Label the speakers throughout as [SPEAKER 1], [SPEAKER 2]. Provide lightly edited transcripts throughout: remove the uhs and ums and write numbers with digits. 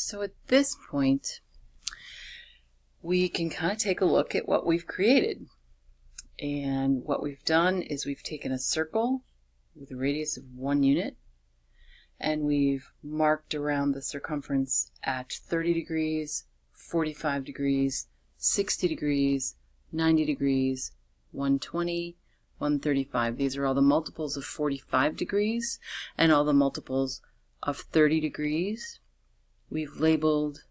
[SPEAKER 1] So at this point, we can kind of take a look at what we've created. And what we've done is we've taken a circle with a radius of 1 unit, and we've marked around the circumference at 30 degrees, 45 degrees, 60 degrees, 90 degrees, 120, 135. These are all the multiples of 45 degrees and all the multiples of 30 degrees. We've labeled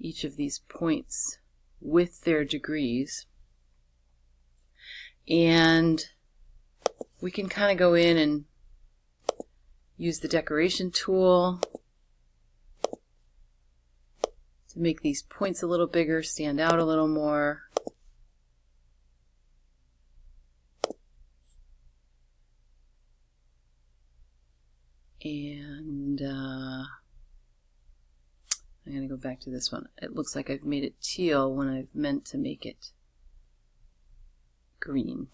[SPEAKER 1] each of these points with their degrees, and we can kind of go in and use the decoration tool to make these points a little bigger, stand out a little more. And I'm going to go back to this one. It looks like I've made it teal when I've meant to make it green.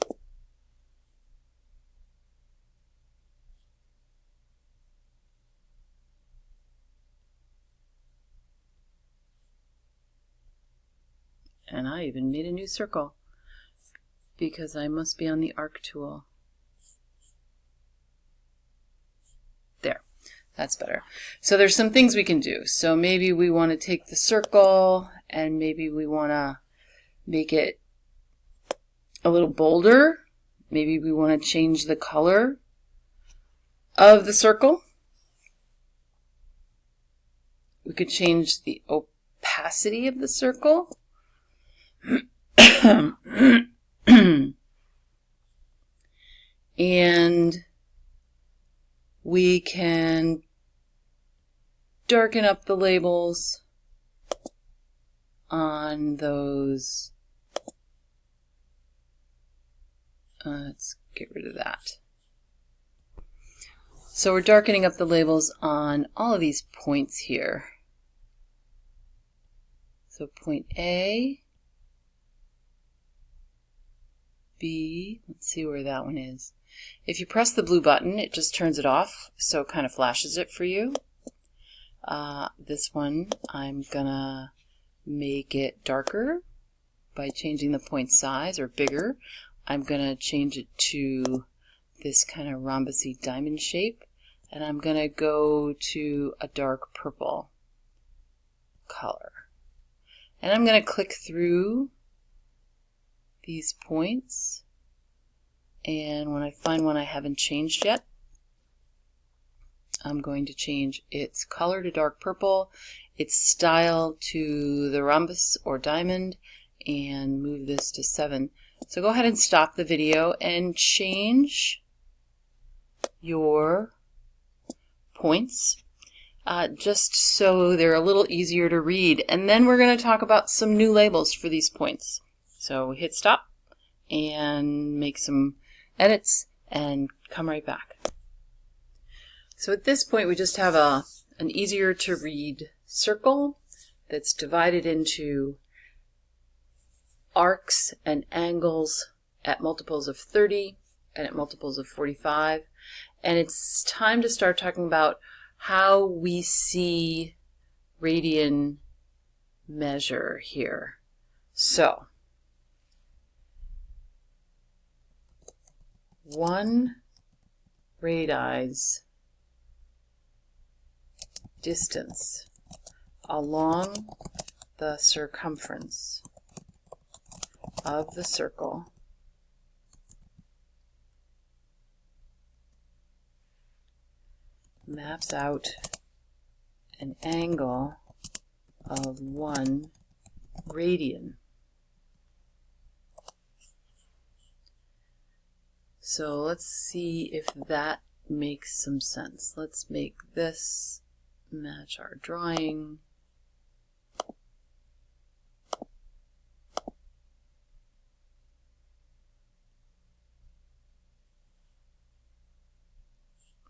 [SPEAKER 1] And I even made a new circle because I must be on the arc tool. There, that's better. So there's some things we can do. So maybe we want to take the circle and maybe we want to make it a little bolder. Maybe we want to change the color of the circle. We could change the opacity of the circle. And we can darken up the labels on those. Let's get rid of that. So we're darkening up the labels on all of these points here. So point A, B, let's see where that one is. If you press the blue button, it just turns it off, so it kind of flashes it for you. This one, I'm gonna make it darker by changing the point size, or bigger. I'm gonna change it to this kind of rhombusy diamond shape, and I'm gonna go to a dark purple color. And I'm gonna click through these points, and when I find one I haven't changed yet, I'm going to change its color to dark purple, its style to the rhombus or diamond, and move this to 7. So go ahead and stop the video and change your points just so they're a little easier to read. And then we're going to talk about some new labels for these points. So hit stop and make some edits and come right back. So at this point we just have an easier to read circle that's divided into arcs and angles at multiples of 30 and at multiples of 45. And it's time to start talking about how we see radian measure here. So 1 radi's distance along the circumference of the circle maps out an angle of 1 radian. So let's see if that makes some sense. Let's make this match our drawing.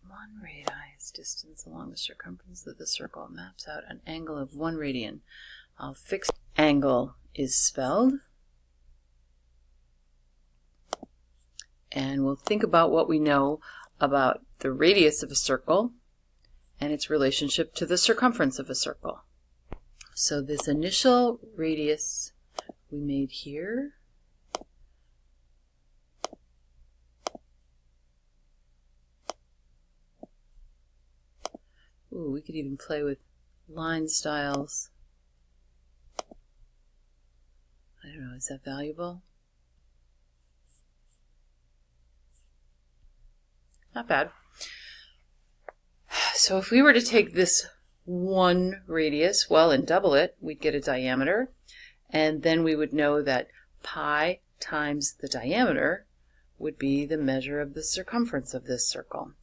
[SPEAKER 1] One radi's distance along the circumference of the circle maps out an angle of 1 radian. I'll fix angle is spelled. And we'll think about what we know about the radius of a circle and its relationship to the circumference of a circle. So this initial radius we made here, ooh, we could even play with line styles. I don't know, is that valuable? Not bad. So if we were to take this one radius, well, and double it, we'd get a diameter. And then we would know that pi times the diameter would be the measure of the circumference of this circle.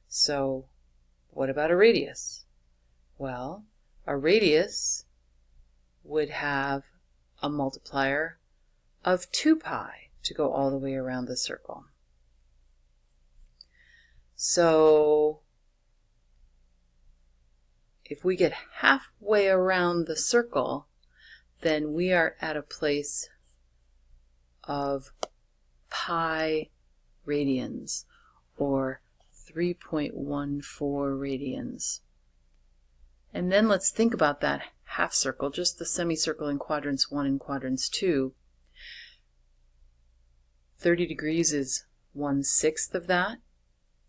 [SPEAKER 1] So what about a radius? Well, a radius would have a multiplier of 2 pi to go all the way around the circle. So if we get halfway around the circle, then we are at a place of pi radians, or 3.14 radians. And then let's think about that half circle, just the semicircle in quadrants 1 and quadrants 2. 30 degrees is 1/6 of that.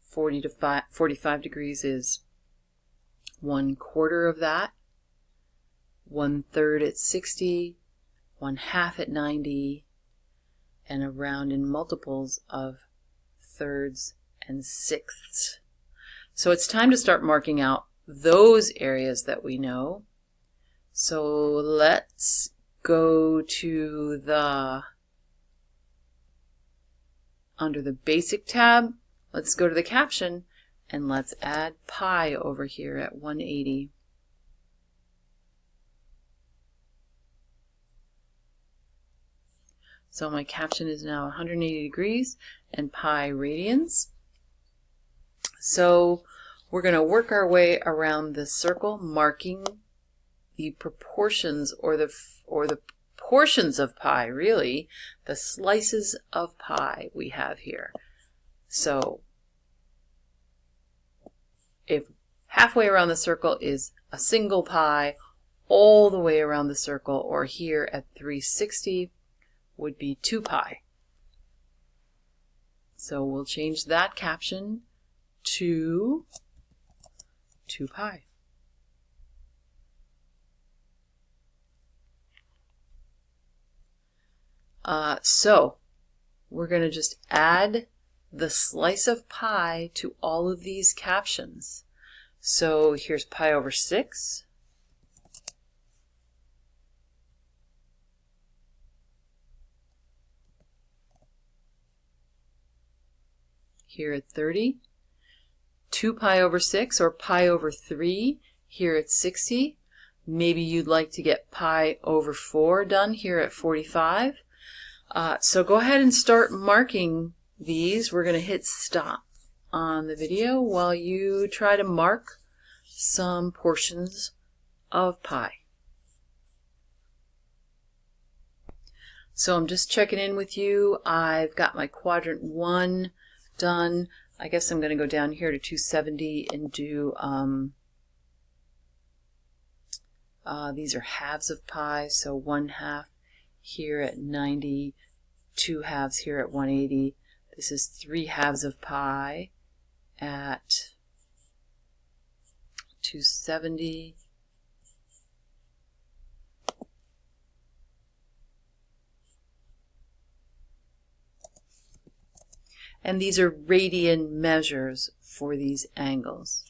[SPEAKER 1] 45 degrees is 1/4 of that. 1/3 at 60, 1/2 at 90, and around in multiples of thirds and sixths. So it's time to start marking out those areas that we know. So let's go to under the basic tab, let's go to the caption, and let's add pi over here at 180. So my caption is now 180 degrees and pi radians. So we're going to work our way around the circle, marking the proportions or the portions of pi, really, the slices of pi we have here. So if halfway around the circle is a single pi, all the way around the circle, or here at 360, would be 2 pi. So we'll change that caption to 2 pi. So we're going to just add the slice of pi to all of these captions. So here's pi over 6. Here at 30. 2 pi over 6, or pi over 3 here at 60. Maybe you'd like to get pi over 4 done here at 45. So go ahead and start marking these. We're going to hit stop on the video while you try to mark some portions of pi. So I'm just checking in with you. I've got my quadrant 1 done. I guess I'm going to go down here to 270 and do, these are halves of pi, so 1/2 here at 90, 2 halves here at 180. This is 3 halves of pi at 270. And these are radian measures for these angles.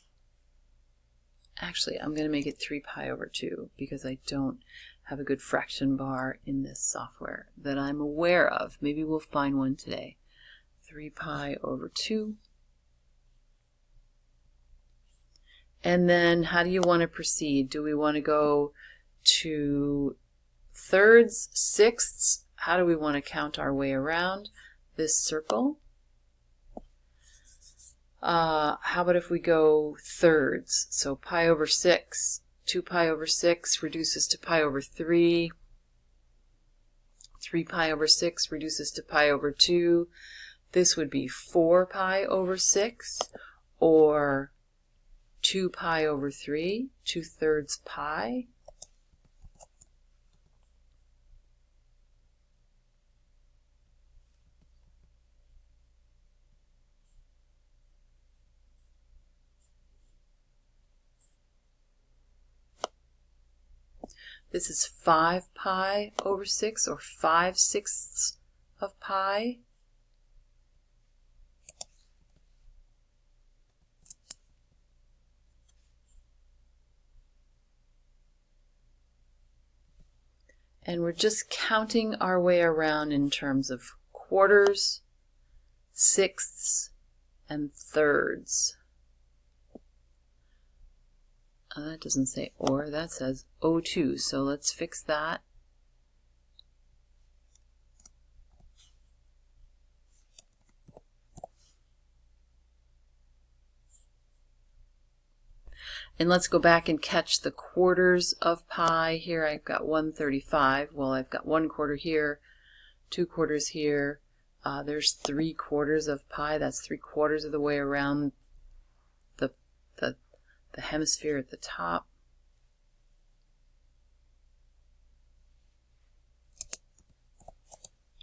[SPEAKER 1] Actually, I'm going to make it 3 pi over 2 because I don't have a good fraction bar in this software that I'm aware of. Maybe we'll find one today. 3 pi over 2. And then how do you want to proceed? Do we want to go to thirds, sixths? How do we want to count our way around this circle? How about if we go thirds? So pi over 6, 2 pi over 6 reduces to pi over 3. 3 pi over 6 reduces to pi over 2. This would be 4 pi over 6, or 2 pi over 3, 2/3 pi. This is 5 pi over 6, or 5/6 of pi. And we're just counting our way around in terms of quarters, sixths, and thirds. That doesn't say or, that says O2, so let's fix that. And let's go back and catch the quarters of pi. Here I've got 1/35. Well, I've got 1/4 here, 2/4 here. There's 3/4 of pi. That's 3/4 of the way around the hemisphere at the top.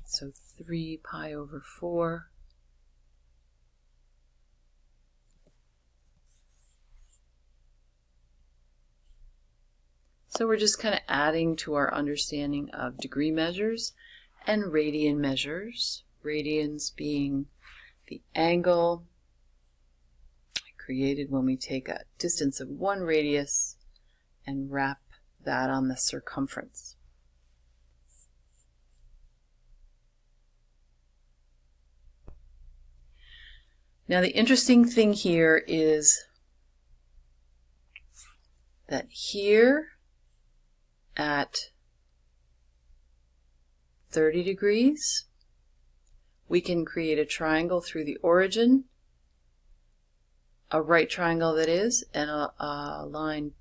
[SPEAKER 1] So 3 pi over 4. So we're just kind of adding to our understanding of degree measures and radian measures. Radians being the angle created when we take a distance of 1 radius and wrap that on the circumference. Now the interesting thing here is that here at 30 degrees, we can create a triangle through the origin, a right triangle that is, and a line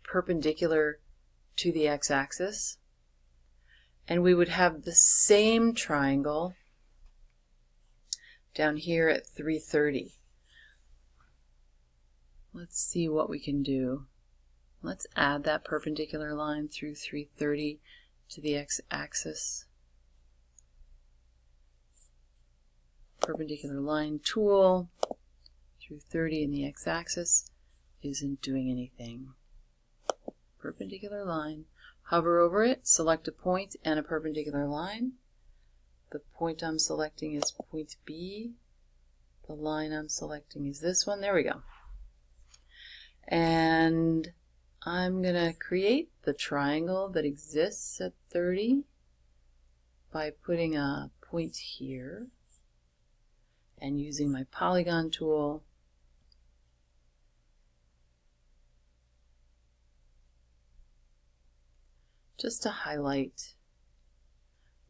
[SPEAKER 1] perpendicular to the x-axis. And we would have the same triangle down here at 330. Let's see what we can do. Let's add that perpendicular line through 330 to the x-axis. Perpendicular line tool through 30 in the x-axis isn't doing anything. Perpendicular line. Hover over it, select a point and a perpendicular line. The point I'm selecting is point B. The line I'm selecting is this one. There we go. And I'm going to create the triangle that exists at 30 by putting a point here and using my polygon tool just to highlight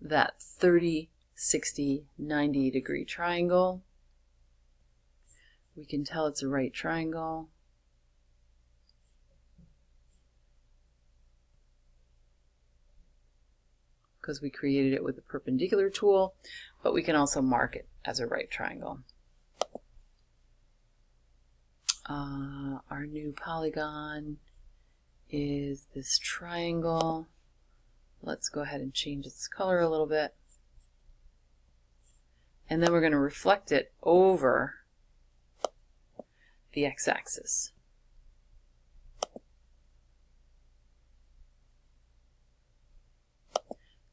[SPEAKER 1] that 30, 60, 90 degree triangle. We can tell it's a right triangle. Because we created it with the perpendicular tool, but we can also mark it as a right triangle. Our new polygon is this triangle. Let's go ahead and change its color a little bit. And then we're going to reflect it over the x-axis.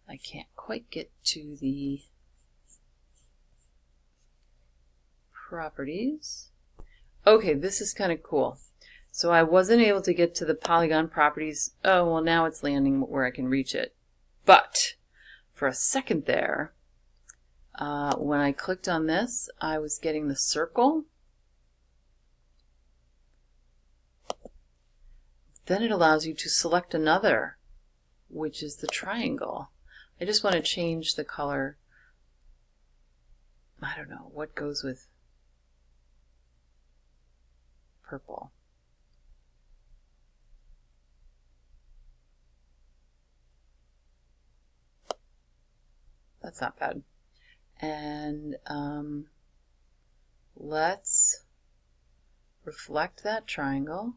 [SPEAKER 1] I can't quite get to the properties. Okay, this is kind of cool. So I wasn't able to get to the polygon properties. Oh, well, now it's landing where I can reach it. But for a second there, when I clicked on this, I was getting the circle. Then it allows you to select another, which is the triangle. I just want to change the color. I don't know what goes with purple. That's not bad. And let's reflect that triangle.